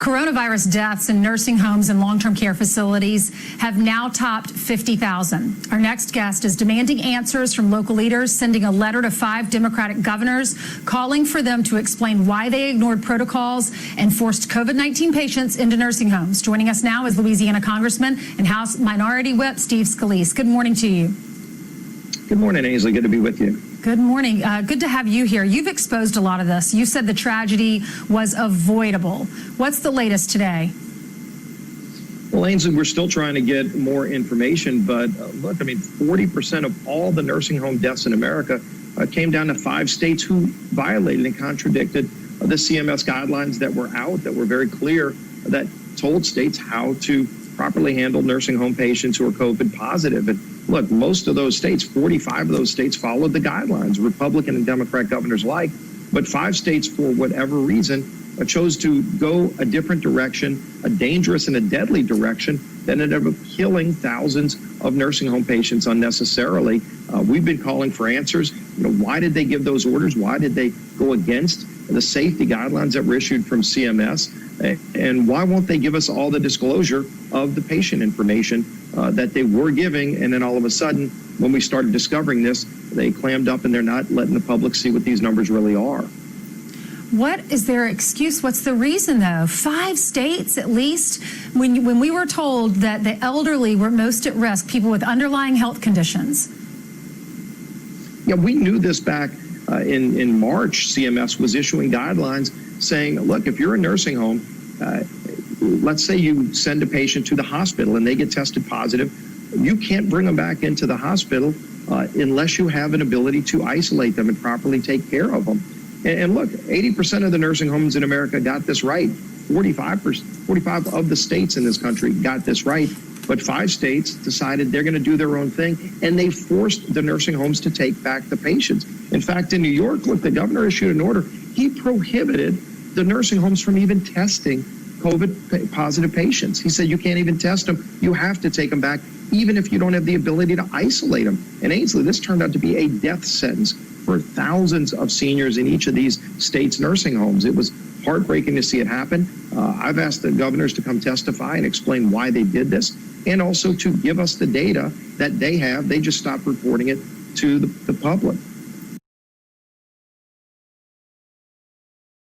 Coronavirus deaths in nursing homes and long-term care facilities have now topped 50,000. Our next guest is demanding answers from local leaders, sending a letter to 5 Democratic governors, calling for them to explain why they ignored protocols and forced COVID-19 patients into nursing homes. Joining us now is Louisiana Congressman and House Minority Whip Steve Scalise. Good morning to you. Good morning, Ainsley. Good to be with you. Good morning. Good to have you here. You've exposed a lot of this. You said the tragedy was avoidable. What's the latest today? Well, Ainsley, we're still trying to get more information, but look, I mean, 40% of all the nursing home deaths in America came down to 5 states who violated and contradicted the CMS guidelines that were out, that were very clear, that told states how to properly handle nursing home patients who are COVID positive. And look, most of those states, 45 of those states, followed the guidelines, Republican and Democrat governors alike, but 5 states, for whatever reason, chose to go a different direction, a dangerous and a deadly direction, that ended up killing thousands of nursing home patients unnecessarily. We've been calling for answers. You know, why did they give those orders? Why did they go against the safety guidelines that were issued from CMS? And why won't they give us all the disclosure of the patient information that they were giving? And then all of a sudden, when we started discovering this, they clammed up and they're not letting the public see what these numbers really are. What is their excuse? What's the reason, though? 5 states, at least, when we were told that the elderly were most at risk, people with underlying health conditions. Yeah, we knew this back in March. CMS was issuing guidelines saying, look, if you're a nursing home, let's say you send a patient to the hospital and they get tested positive, you can't bring them back into the hospital unless you have an ability to isolate them and properly take care of them. And look, 80% of the nursing homes in America got this right. 45 of the states in this country got this right. But 5 states decided they're going to do their own thing, and they forced the nursing homes to take back the patients. In fact, in New York, look, the governor issued an order. He prohibited the nursing homes from even testing COVID positive patients. He said, you can't even test them. You have to take them back, even if you don't have the ability to isolate them. And Ainsley, this turned out to be a death sentence for thousands of seniors in each of these states' nursing homes. It was heartbreaking to see it happen. I've asked the governors to come testify and explain why they did this, and also to give us the data that they have. They just stopped reporting it to the public.